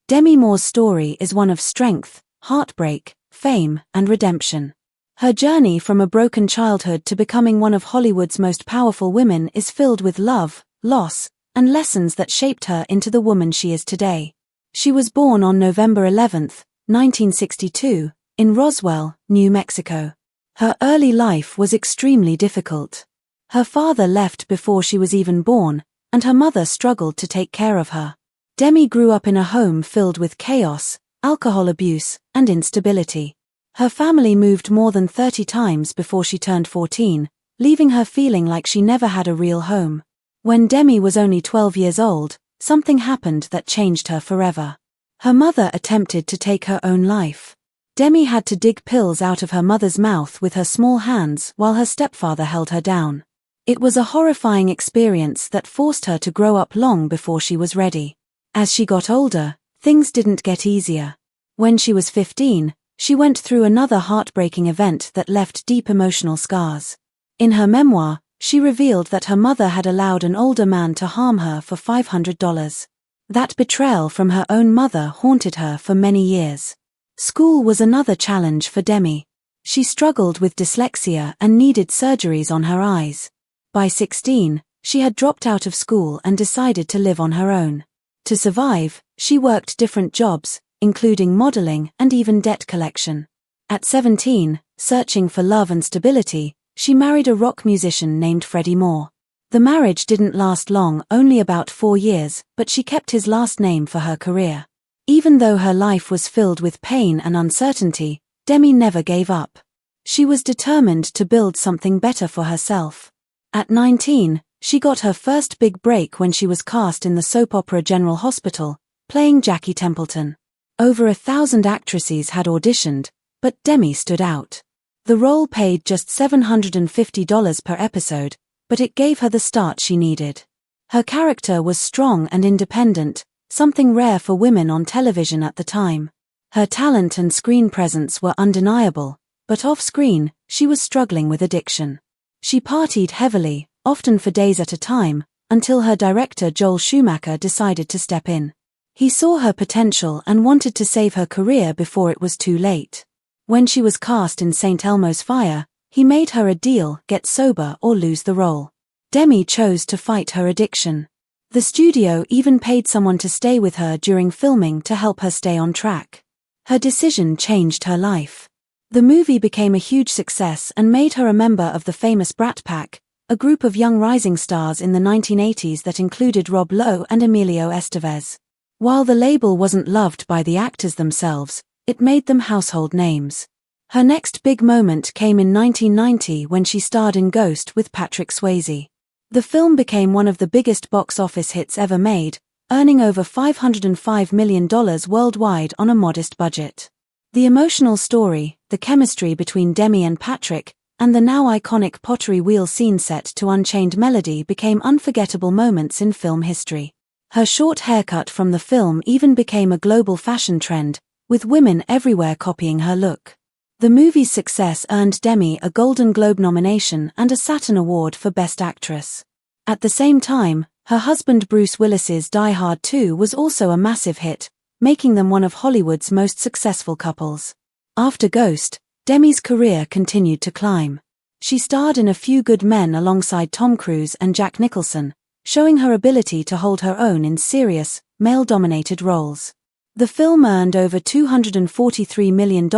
Demi Moore's story is one of strength, heartbreak, fame, and redemption. Her journey from a broken childhood to becoming one of Hollywood's most powerful women is filled with love, loss, and lessons that shaped her into the woman she is today. She was born on November 11, 1962, in Roswell, New Mexico. Her early life was extremely difficult. Her father left before she was even born, and her mother struggled to take care of her. Demi grew up in a home filled with chaos, alcohol abuse, and instability. Her family moved more than 30 times before she turned 14, leaving her feeling like she never had a real home. When Demi was only 12 years old, something happened that changed her forever. Her mother attempted to take her own life. Demi had to dig pills out of her mother's mouth with her small hands while her stepfather held her down. It was a horrifying experience that forced her to grow up long before she was ready. As she got older, things didn't get easier. When she was 15, she went through another heartbreaking event that left deep emotional scars. In her memoir, she revealed that her mother had allowed an older man to harm her for $500. That betrayal from her own mother haunted her for many years. School was another challenge for Demi. She struggled with dyslexia and needed surgeries on her eyes. By 16, she had dropped out of school and decided to live on her own. To survive, she worked different jobs, including modeling and even debt collection. At 17, searching for love and stability, she married a rock musician named Freddie Moore. The marriage didn't last long, only about 4 years, but she kept his last name for her career. Even though her life was filled with pain and uncertainty, Demi never gave up. She was determined to build something better for herself. At 19, she got her first big break when she was cast in the soap opera General Hospital, playing Jackie Templeton. Over 1,000 actresses had auditioned, but Demi stood out. The role paid just $750 per episode, but it gave her the start she needed. Her character was strong and independent, something rare for women on television at the time. Her talent and screen presence were undeniable, but off-screen, she was struggling with addiction. She partied heavily, often for days at a time, until her director Joel Schumacher decided to step in. He saw her potential and wanted to save her career before it was too late. When she was cast in St. Elmo's Fire, he made her a deal: get sober or lose the role. Demi chose to fight her addiction. The studio even paid someone to stay with her during filming to help her stay on track. Her decision changed her life. The movie became a huge success and made her a member of the famous Brat Pack, a group of young rising stars in the 1980s that included Rob Lowe and Emilio Estevez. While the label wasn't loved by the actors themselves, it made them household names. Her next big moment came in 1990 when she starred in Ghost with Patrick Swayze. The film became one of the biggest box office hits ever made, earning over $505 million worldwide on a modest budget. The emotional story, the chemistry between Demi and Patrick, and the now iconic pottery wheel scene set to Unchained Melody became unforgettable moments in film history. Her short haircut from the film even became a global fashion trend, with women everywhere copying her look. The movie's success earned Demi a Golden Globe nomination and a Saturn Award for Best Actress. At the same time, her husband Bruce Willis's Die Hard 2 was also a massive hit, making them one of Hollywood's most successful couples. After Ghost, Demi's career continued to climb. She starred in A Few Good Men alongside Tom Cruise and Jack Nicholson, showing her ability to hold her own in serious, male-dominated roles. The film earned over $243 million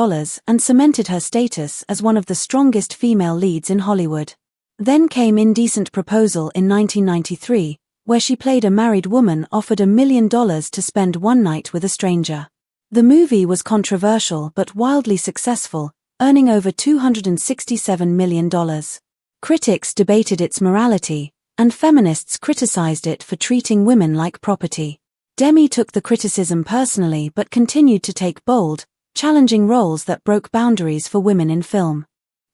and cemented her status as one of the strongest female leads in Hollywood. Then came Indecent Proposal in 1993, where she played a married woman offered $1 million to spend one night with a stranger. The movie was controversial but wildly successful, earning over $267 million. Critics debated its morality, and feminists criticized it for treating women like property. Demi took the criticism personally but continued to take bold, challenging roles that broke boundaries for women in film.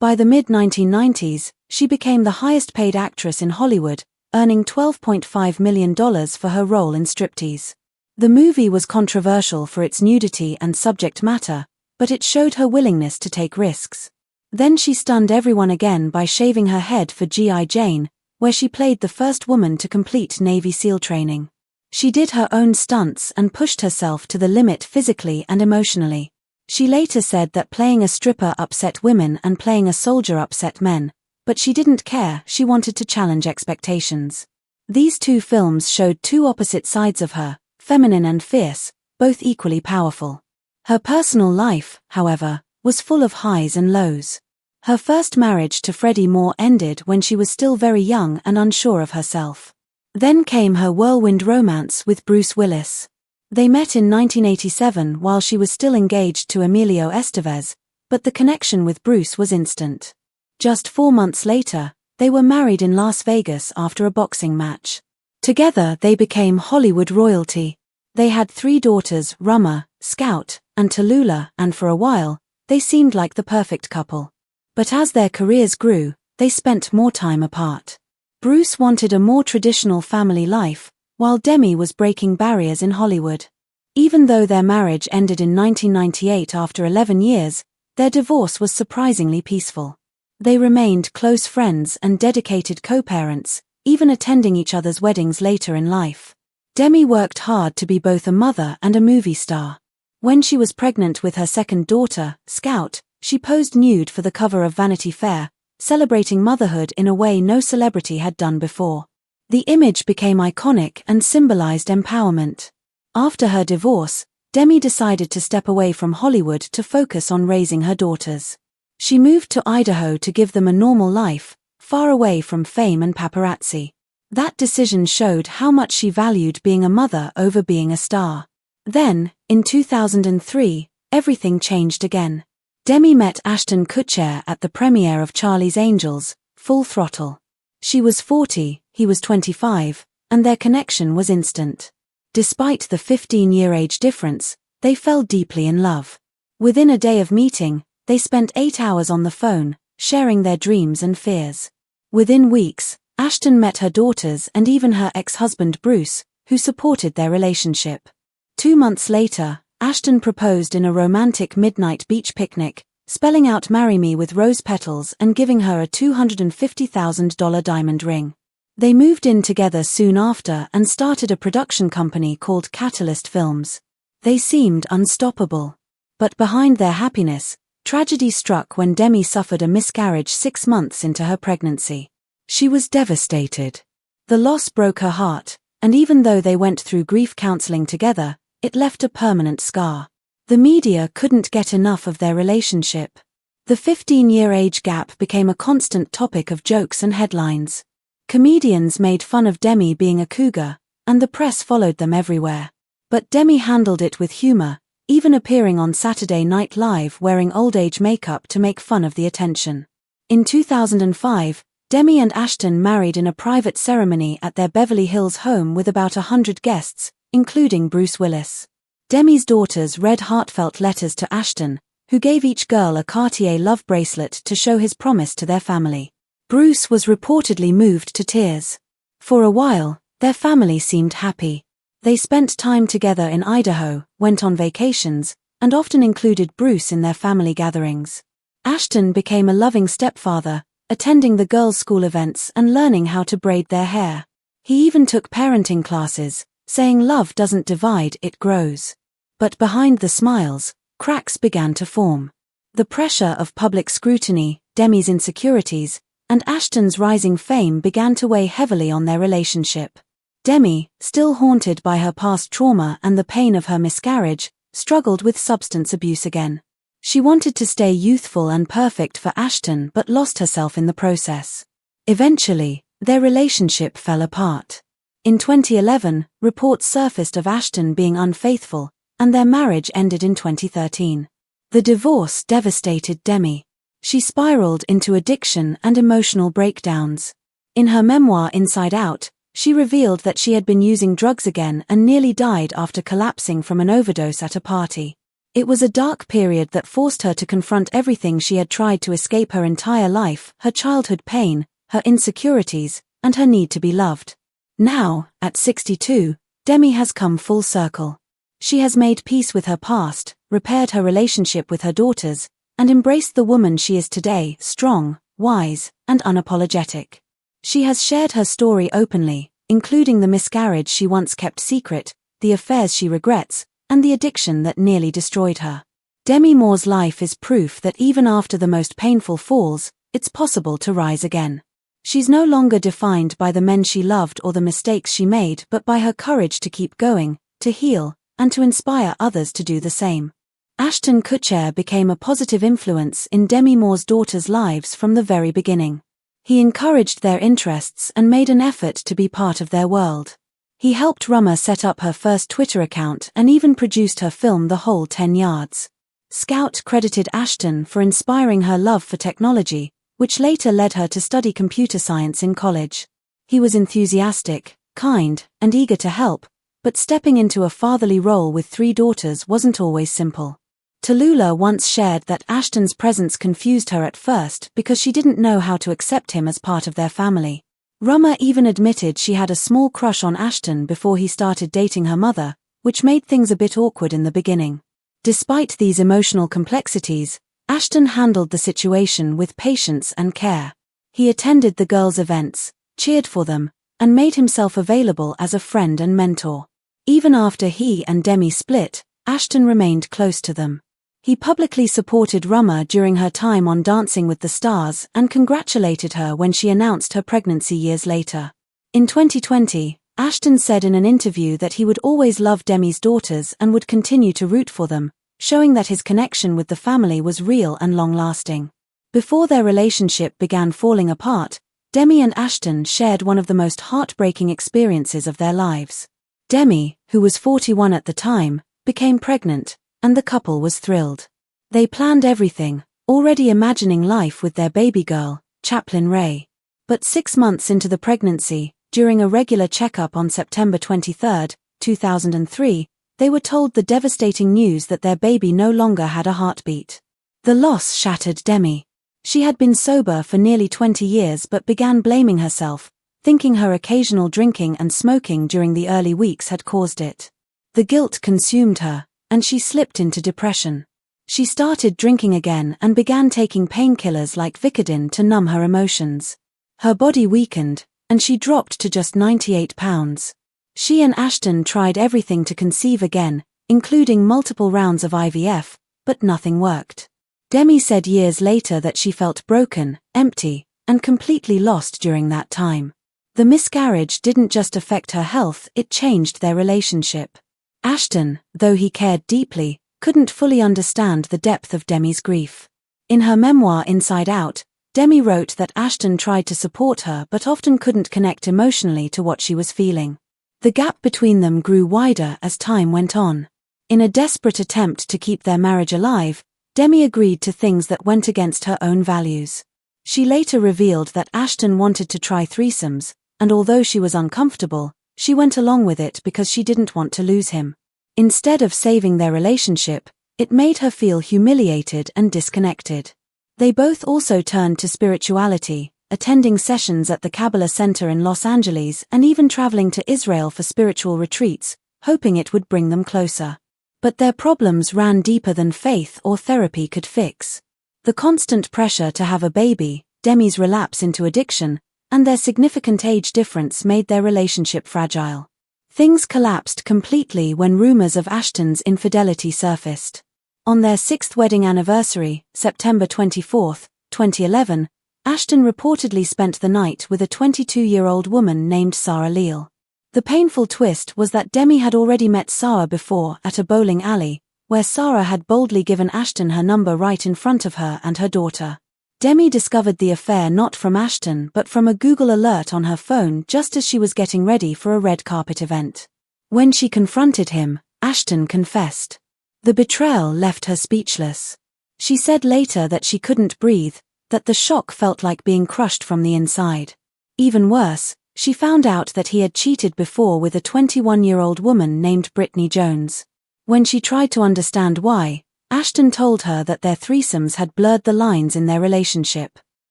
By the mid-1990s, she became the highest-paid actress in Hollywood, earning $12.5 million for her role in Striptease. The movie was controversial for its nudity and subject matter, but it showed her willingness to take risks. Then she stunned everyone again by shaving her head for G.I. Jane, where she played the first woman to complete Navy SEAL training. She did her own stunts and pushed herself to the limit physically and emotionally. She later said that playing a stripper upset women and playing a soldier upset men, but she didn't care. She wanted to challenge expectations. These two films showed two opposite sides of her, feminine and fierce, both equally powerful. Her personal life, however, was full of highs and lows. Her first marriage to Freddie Moore ended when she was still very young and unsure of herself. Then came her whirlwind romance with Bruce Willis. They met in 1987 while she was still engaged to Emilio Estevez, but the connection with Bruce was instant. Just 4 months later, they were married in Las Vegas after a boxing match. Together they became Hollywood royalty. They had 3 daughters, Rummer, Scout, and Tallulah, and for a while, they seemed like the perfect couple. But as their careers grew, they spent more time apart. Bruce wanted a more traditional family life, while Demi was breaking barriers in Hollywood. Even though their marriage ended in 1998 after 11 years, their divorce was surprisingly peaceful. They remained close friends and dedicated co-parents, even attending each other's weddings later in life. Demi worked hard to be both a mother and a movie star. When she was pregnant with her second daughter, Scout, she posed nude for the cover of Vanity Fair, celebrating motherhood in a way no celebrity had done before. The image became iconic and symbolized empowerment. After her divorce, Demi decided to step away from Hollywood to focus on raising her daughters. She moved to Idaho to give them a normal life, far away from fame and paparazzi. That decision showed how much she valued being a mother over being a star. Then, in 2003, everything changed again. Demi met Ashton Kutcher at the premiere of Charlie's Angels, Full Throttle. She was 40, he was 25, and their connection was instant. Despite the 15-year age difference, they fell deeply in love. Within a day of meeting, they spent 8 hours on the phone, sharing their dreams and fears. Within weeks, Ashton met her daughters and even her ex-husband Bruce, who supported their relationship. 2 months later, Ashton proposed in a romantic midnight beach picnic, spelling out "Marry me" with rose petals and giving her a $250,000 diamond ring. They moved in together soon after and started a production company called Catalyst Films. They seemed unstoppable. But behind their happiness, tragedy struck when Demi suffered a miscarriage 6 months into her pregnancy. She was devastated. The loss broke her heart, and even though they went through grief counseling together, it left a permanent scar. The media couldn't get enough of their relationship. The 15-year age gap became a constant topic of jokes and headlines. Comedians made fun of Demi being a cougar, and the press followed them everywhere. But Demi handled it with humor, even appearing on Saturday Night Live wearing old-age makeup to make fun of the attention. In 2005, Demi and Ashton married in a private ceremony at their Beverly Hills home with about 100 guests, including Bruce Willis. Demi's daughters read heartfelt letters to Ashton, who gave each girl a Cartier love bracelet to show his promise to their family. Bruce was reportedly moved to tears. For a while, their family seemed happy. They spent time together in Idaho, went on vacations, and often included Bruce in their family gatherings. Ashton became a loving stepfather, attending the girls' school events and learning how to braid their hair. He even took parenting classes, saying love doesn't divide, it grows. But behind the smiles, cracks began to form. The pressure of public scrutiny, Demi's insecurities, and Ashton's rising fame began to weigh heavily on their relationship. Demi, still haunted by her past trauma and the pain of her miscarriage, struggled with substance abuse again. She wanted to stay youthful and perfect for Ashton but lost herself in the process. Eventually, their relationship fell apart. In 2011, reports surfaced of Ashton being unfaithful, and their marriage ended in 2013. The divorce devastated Demi. She spiraled into addiction and emotional breakdowns. In her memoir Inside Out, she revealed that she had been using drugs again and nearly died after collapsing from an overdose at a party. It was a dark period that forced her to confront everything she had tried to escape her entire life, her childhood pain, her insecurities, and her need to be loved. Now, at 62, Demi has come full circle. She has made peace with her past, repaired her relationship with her daughters, and embraced the woman she is today, strong, wise, and unapologetic. She has shared her story openly, including the miscarriage she once kept secret, the affairs she regrets, and the addiction that nearly destroyed her. Demi Moore's life is proof that even after the most painful falls, it's possible to rise again. She's no longer defined by the men she loved or the mistakes she made, but by her courage to keep going, to heal, and to inspire others to do the same. Ashton Kutcher became a positive influence in Demi Moore's daughters' lives from the very beginning. He encouraged their interests and made an effort to be part of their world. He helped Rummer set up her first Twitter account and even produced her film The Whole 10 Yards. Scout credited Ashton for inspiring her love for technology, which later led her to study computer science in college. He was enthusiastic, kind, and eager to help, but stepping into a fatherly role with 3 daughters wasn't always simple. Tallulah once shared that Ashton's presence confused her at first because she didn't know how to accept him as part of their family. Rummer even admitted she had a small crush on Ashton before he started dating her mother, which made things a bit awkward in the beginning. Despite these emotional complexities, Ashton handled the situation with patience and care. He attended the girls' events, cheered for them, and made himself available as a friend and mentor. Even after he and Demi split, Ashton remained close to them. He publicly supported Rummer during her time on Dancing with the Stars and congratulated her when she announced her pregnancy years later. In 2020, Ashton said in an interview that he would always love Demi's daughters and would continue to root for them, showing that his connection with the family was real and long-lasting. Before their relationship began falling apart, Demi and Ashton shared one of the most heartbreaking experiences of their lives. Demi, who was 41 at the time, became pregnant, and the couple was thrilled. They planned everything, already imagining life with their baby girl, Chaplin Ray. But 6 months into the pregnancy, during a regular checkup on September 23, 2003, they were told the devastating news that their baby no longer had a heartbeat. The loss shattered Demi. She had been sober for nearly 20 years but began blaming herself, thinking her occasional drinking and smoking during the early weeks had caused it. The guilt consumed her, and she slipped into depression. She started drinking again and began taking painkillers like Vicodin to numb her emotions. Her body weakened, and she dropped to just 98 pounds. She and Ashton tried everything to conceive again, including multiple rounds of IVF, but nothing worked. Demi said years later that she felt broken, empty, and completely lost during that time. The miscarriage didn't just affect her health, it changed their relationship. Ashton, though he cared deeply, couldn't fully understand the depth of Demi's grief. In her memoir Inside Out, Demi wrote that Ashton tried to support her but often couldn't connect emotionally to what she was feeling. The gap between them grew wider as time went on. In a desperate attempt to keep their marriage alive, Demi agreed to things that went against her own values. She later revealed that Ashton wanted to try threesomes, and although she was uncomfortable, she went along with it because she didn't want to lose him. Instead of saving their relationship, it made her feel humiliated and disconnected. They both also turned to spirituality, attending sessions at the Kabbalah Center in Los Angeles and even traveling to Israel for spiritual retreats, hoping it would bring them closer. But their problems ran deeper than faith or therapy could fix. The constant pressure to have a baby, Demi's relapse into addiction, and their significant age difference made their relationship fragile. Things collapsed completely when rumors of Ashton's infidelity surfaced. On their 6th wedding anniversary, September 24, 2011, Ashton reportedly spent the night with a 22-year-old woman named Sarah Leal. The painful twist was that Demi had already met Sarah before at a bowling alley, where Sarah had boldly given Ashton her number right in front of her and her daughter. Demi discovered the affair not from Ashton but from a Google alert on her phone just as she was getting ready for a red carpet event. When she confronted him, Ashton confessed. The betrayal left her speechless. She said later that she couldn't breathe, that the shock felt like being crushed from the inside. Even worse, she found out that he had cheated before with a 21-year-old woman named Brittany Jones. When she tried to understand why, Ashton told her that their threesomes had blurred the lines in their relationship.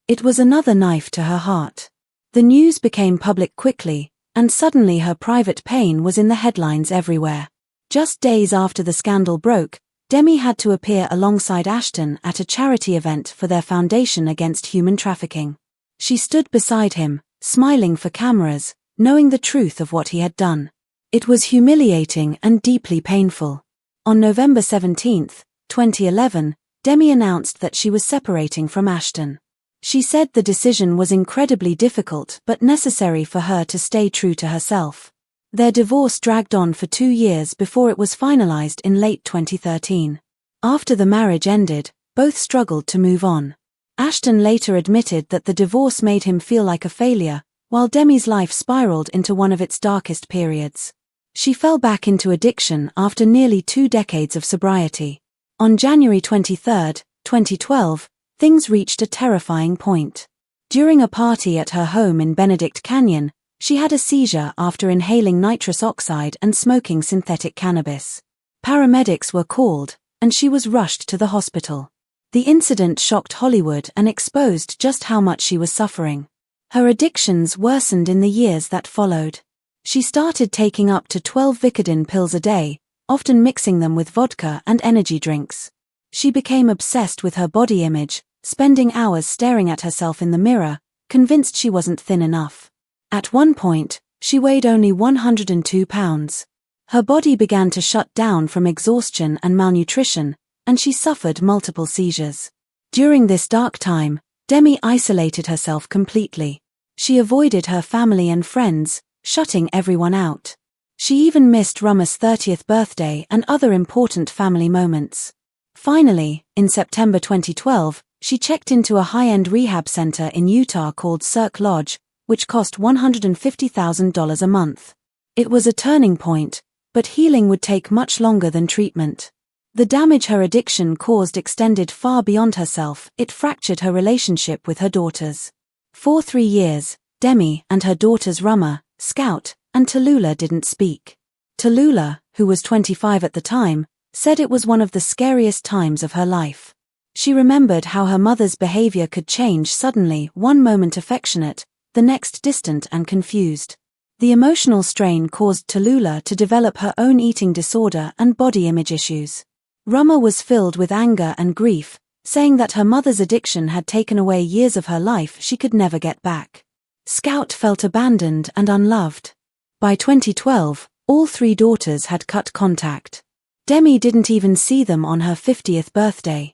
It was another knife to her heart. The news became public quickly, and suddenly her private pain was in the headlines everywhere. Just days after the scandal broke, Demi had to appear alongside Ashton at a charity event for their foundation against human trafficking. She stood beside him, smiling for cameras, knowing the truth of what he had done. It was humiliating and deeply painful. On November 17, 2011, Demi announced that she was separating from Ashton. She said the decision was incredibly difficult but necessary for her to stay true to herself. Their divorce dragged on for 2 years before it was finalized in late 2013. After the marriage ended, both struggled to move on. Ashton later admitted that the divorce made him feel like a failure, while Demi's life spiraled into one of its darkest periods. She fell back into addiction after nearly 2 decades of sobriety. On January 23, 2012, things reached a terrifying point. During a party at her home in Benedict Canyon, she had a seizure after inhaling nitrous oxide and smoking synthetic cannabis. Paramedics were called, and she was rushed to the hospital. The incident shocked Hollywood and exposed just how much she was suffering. Her addictions worsened in the years that followed. She started taking up to 12 Vicodin pills a day, often mixing them with vodka and energy drinks. She became obsessed with her body image, spending hours staring at herself in the mirror, convinced she wasn't thin enough. At one point, she weighed only 102 pounds. Her body began to shut down from exhaustion and malnutrition, and she suffered multiple seizures. During this dark time, Demi isolated herself completely. She avoided her family and friends, shutting everyone out. She even missed Rummer's 30th birthday and other important family moments. Finally, in September 2012, she checked into a high-end rehab center in Utah called Cirque Lodge, which cost $150,000 a month. It was a turning point, but healing would take much longer than treatment. The damage her addiction caused extended far beyond herself. It fractured her relationship with her daughters. For 3 years, Demi and her daughters Rummer, Scout, and Tallulah didn't speak. Tallulah, who was 25 at the time, said it was one of the scariest times of her life. She remembered how her mother's behavior could change suddenly, one moment affectionate, the next distant and confused. The emotional strain caused Tallulah to develop her own eating disorder and body image issues. Rummer was filled with anger and grief, saying that her mother's addiction had taken away years of her life she could never get back. Scout felt abandoned and unloved. By 2012, all 3 daughters had cut contact. Demi didn't even see them on her 50th birthday.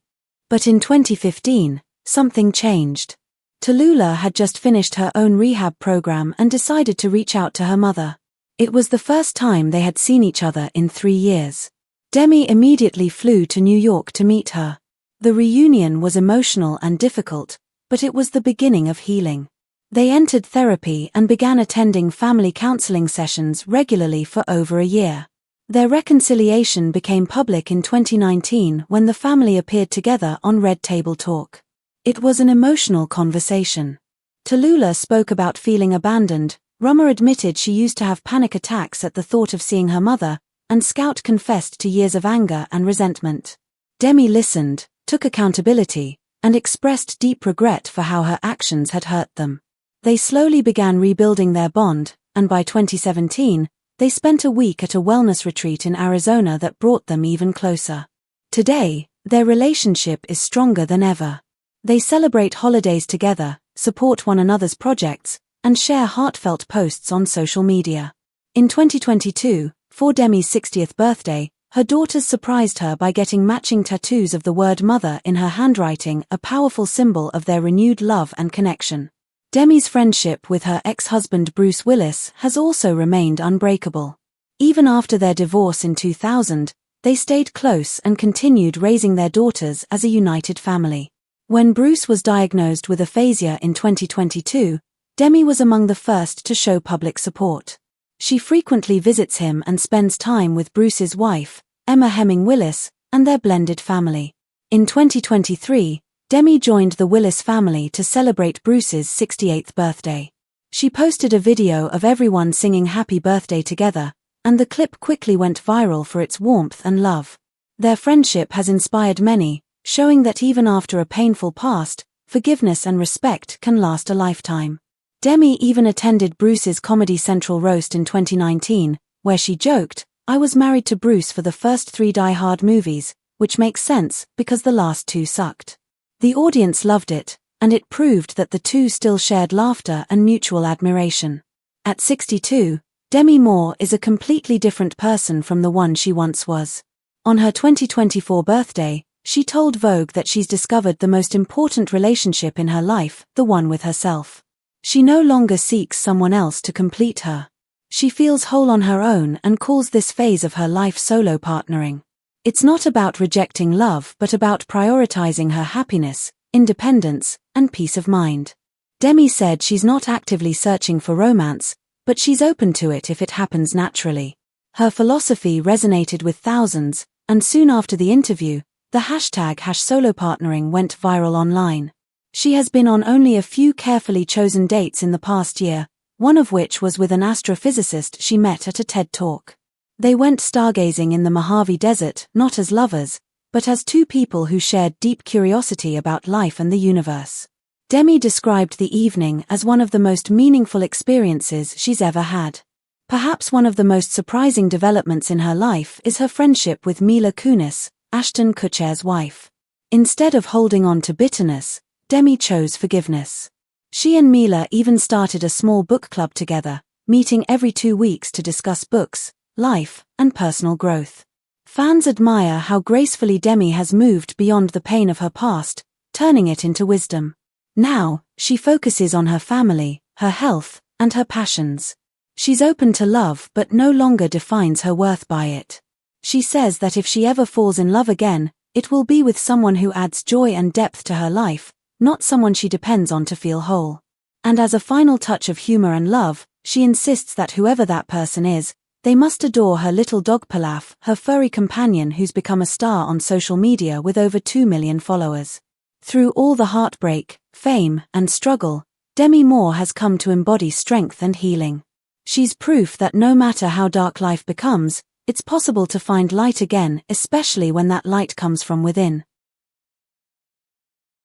But in 2015, something changed. Tallulah had just finished her own rehab program and decided to reach out to her mother. It was the first time they had seen each other in 3 years. Demi immediately flew to New York to meet her. The reunion was emotional and difficult, but it was the beginning of healing. They entered therapy and began attending family counseling sessions regularly for over a year. Their reconciliation became public in 2019 when the family appeared together on Red Table Talk. It was an emotional conversation. Tallulah spoke about feeling abandoned, Rummer admitted she used to have panic attacks at the thought of seeing her mother, and Scout confessed to years of anger and resentment. Demi listened, took accountability, and expressed deep regret for how her actions had hurt them. They slowly began rebuilding their bond, and by 2017, they spent a week at a wellness retreat in Arizona that brought them even closer. Today, their relationship is stronger than ever. They celebrate holidays together, support one another's projects, and share heartfelt posts on social media. In 2022, for Demi's 60th birthday, her daughters surprised her by getting matching tattoos of the word mother in her handwriting, a powerful symbol of their renewed love and connection. Demi's friendship with her ex-husband Bruce Willis has also remained unbreakable. Even after their divorce in 2000, they stayed close and continued raising their daughters as a united family. When Bruce was diagnosed with aphasia in 2022, Demi was among the first to show public support. She frequently visits him and spends time with Bruce's wife, Emma Hemming Willis, and their blended family. In 2023, Demi joined the Willis family to celebrate Bruce's 68th birthday. She posted a video of everyone singing happy birthday together, and the clip quickly went viral for its warmth and love. Their friendship has inspired many, showing that even after a painful past, forgiveness and respect can last a lifetime. Demi even attended Bruce's Comedy Central roast in 2019, where she joked, "I was married to Bruce for the first 3 Die Hard movies, which makes sense because the last 2 sucked." The audience loved it, and it proved that the two still shared laughter and mutual admiration. At 62, Demi Moore is a completely different person from the one she once was. On her 2024 birthday, she told Vogue that she's discovered the most important relationship in her life, the one with herself. She no longer seeks someone else to complete her. She feels whole on her own and calls this phase of her life solo partnering. It's not about rejecting love but about prioritizing her happiness, independence, and peace of mind. Demi said she's not actively searching for romance, but she's open to it if it happens naturally. Her philosophy resonated with thousands, and soon after the interview, the #solopartnering went viral online. She has been on only a few carefully chosen dates in the past year, one of which was with an astrophysicist she met at a TED Talk. They went stargazing in the Mojave Desert, not as lovers, but as two people who shared deep curiosity about life and the universe. Demi described the evening as one of the most meaningful experiences she's ever had. Perhaps one of the most surprising developments in her life is her friendship with Mila Kunis, Ashton Kutcher's wife. Instead of holding on to bitterness, Demi chose forgiveness. She and Mila even started a small book club together, meeting every 2 weeks to discuss books, life, and personal growth. Fans admire how gracefully Demi has moved beyond the pain of her past, turning it into wisdom. Now, she focuses on her family, her health, and her passions. She's open to love but no longer defines her worth by it. She says that if she ever falls in love again, it will be with someone who adds joy and depth to her life, not someone she depends on to feel whole. And as a final touch of humor and love, she insists that whoever that person is, they must adore her little dog Pilaf, her furry companion who's become a star on social media with over 2 million followers. Through all the heartbreak, fame, and struggle, Demi Moore has come to embody strength and healing. She's proof that no matter how dark life becomes, it's possible to find light again, especially when that light comes from within.